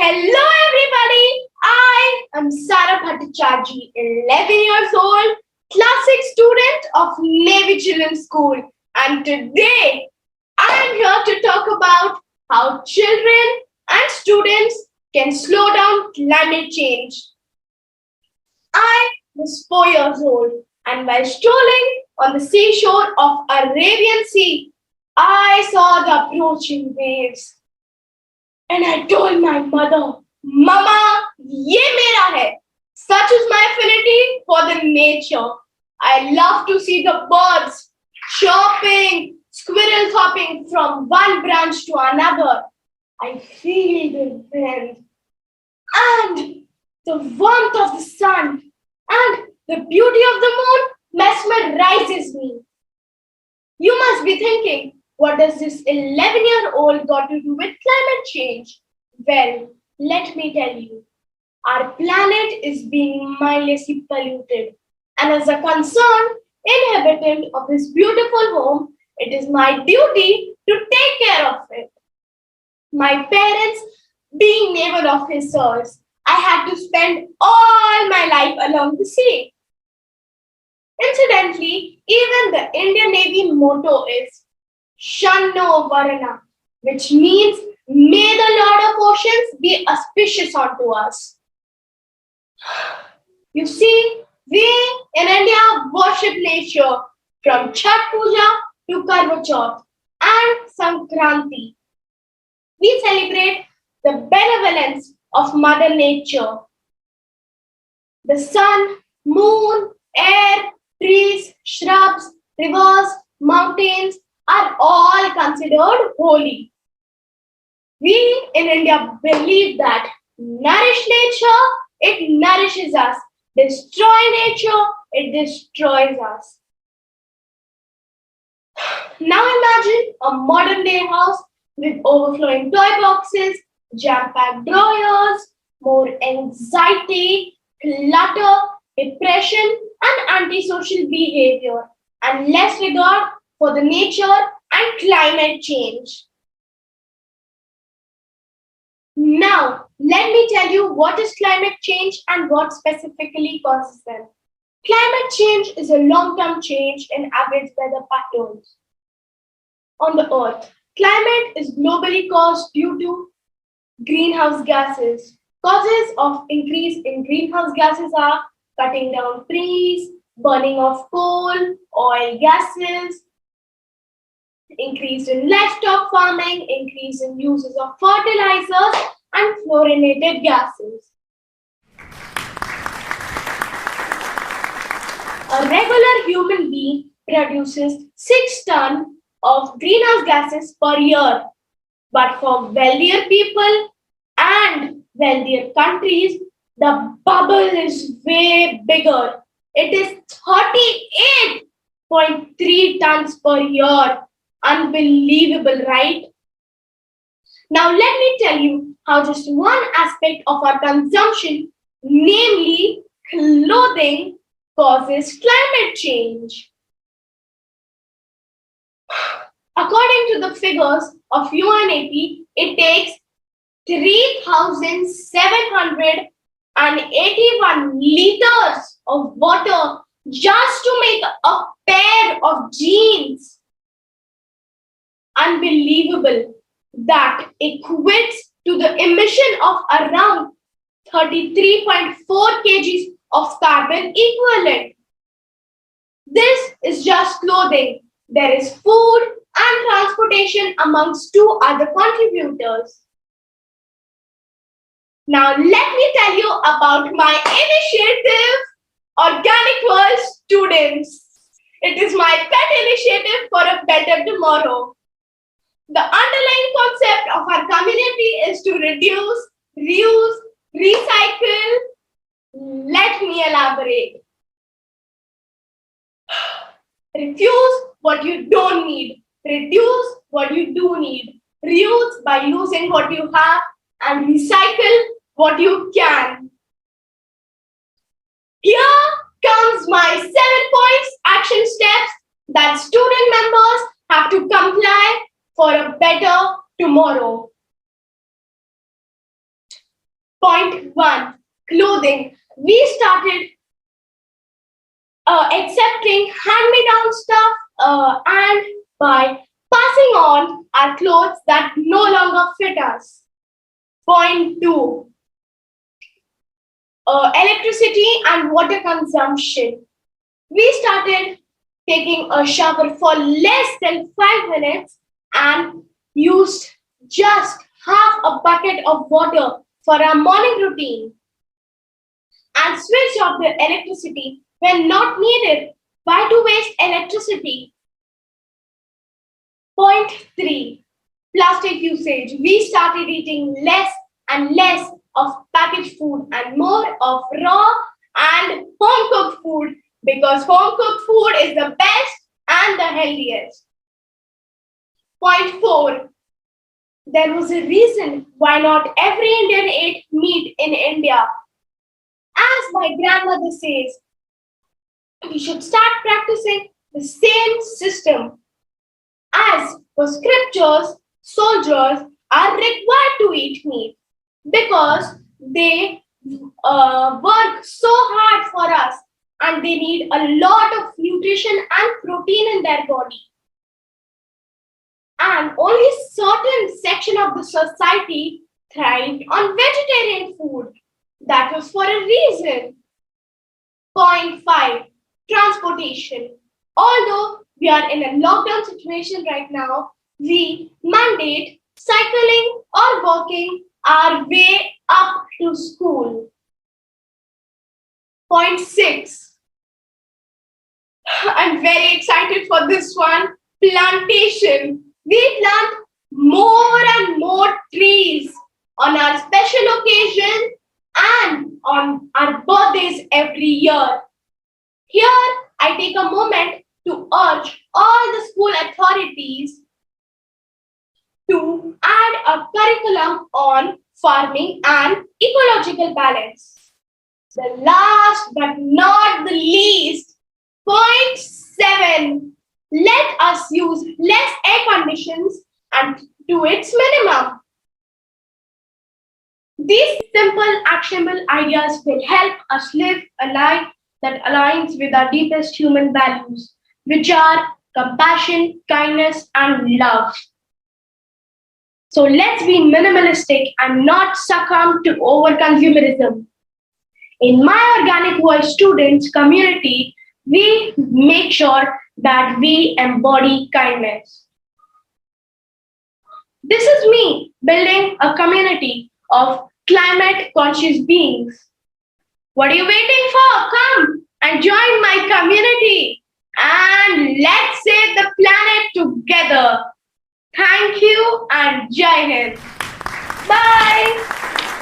Hello everybody, I am Sara Bhattacharjee, 11 years old, classic student of Navy Children's School, and today I am here to talk about how children and students can slow down climate change. I was 4 years old, and while strolling on the seashore of Arabian Sea, I saw the approaching waves. And I told my mother, Mama, ye mera hai. Such is my affinity for the nature. I love to see the birds chirping, squirrels hopping from one branch to another. I feel the wind and the warmth of the sun and the beauty of the moon mesmerizes me. You must be thinking, what does this 11-year-old got to do with climate change? Well, let me tell you. Our planet is being mindlessly polluted. And as a concerned inhabitant of this beautiful home, it is my duty to take care of it. My parents, being naval officers, I had to spend all my life along the sea. Incidentally, even the Indian Navy motto is Shanno Varana, which means may the Lord of Oceans be auspicious unto us. You see, we in India worship nature from Chhat Puja to Karva Chauth and Sankranti. We celebrate the benevolence of Mother Nature. The sun, moon, air, trees, shrubs, rivers, mountains are all considered holy. We in India believe that nourish nature, it nourishes us. Destroy nature, it destroys us. Now imagine a modern day house with overflowing toy boxes, jam-packed drawers, more anxiety, clutter, depression, and antisocial behavior, and less regard for the nature and climate change. Now, let me tell you what is climate change and what specifically causes them. Climate change is a long-term change in average weather patterns on the earth. Climate is globally caused due to greenhouse gases. Causes of increase in greenhouse gases are cutting down trees, burning of coal, oil, gases, increase in livestock farming, increase in uses of fertilizers and fluorinated gases. A regular human being produces 6 tons of greenhouse gases per year. But for wealthier people and wealthier countries, the bubble is way bigger. It is 38.3 tons per year. Unbelievable, right? Now let me tell you how just one aspect of our consumption, namely clothing, causes climate change. According to the figures of UNEP, it takes 3,781 liters of water just to make a pair of jeans. Unbelievable. That equates to the emission of around 33.4 kgs of carbon equivalent. This is just clothing. There is food and transportation amongst 2 other contributors. Now let me tell you about my initiative, Organic World Students. It is my pet initiative for a better tomorrow. The underlying concept of our community is to reduce, reuse, recycle. Let me elaborate. Refuse what you don't need. Reduce what you do need. Reuse by using what you have and recycle what you can. Here comes my 7 points action steps that student members have to comply for a better tomorrow. Point 1. Clothing. We started accepting hand-me-down stuff and by passing on our clothes that no longer fit us. Point 2. Electricity and water consumption. We started taking a shower for less than 5 minutes and used just half a bucket of water for our morning routine and switched off the electricity when not needed. Why to waste electricity? Point 3. Plastic usage. We started eating less and less of packaged food and more of raw and home cooked food because home cooked food is the best and the healthiest. Point 4. There was a reason why not every Indian ate meat in India. As my grandmother says, we should start practicing the same system. As for scriptures, soldiers are required to eat meat because they work so hard for us and they need a lot of nutrition and protein in their body. And only certain section of the society thrived on vegetarian food. That was for a reason. Point 5. Transportation. Although we are in a lockdown situation right now, we mandate cycling or walking our way up to school. Point 6. I'm very excited for this one. Plantation. We plant more and more trees on our special occasion and on our birthdays every year. Here, I take a moment to urge all the school authorities to add a curriculum on farming and ecological balance. The last but not the least, point 7. Let us use less air conditions and to its minimum. These simple, actionable ideas will help us live a life that aligns with our deepest human values, which are compassion, kindness, and love. So let's be minimalistic and not succumb to over-consumerism. In my Organic Voice students community, we make sure that we embody kindness. This is me building a community of climate conscious beings. What are you waiting for? Come and join my community and let's save the planet together. Thank you and Jai Hind. Bye.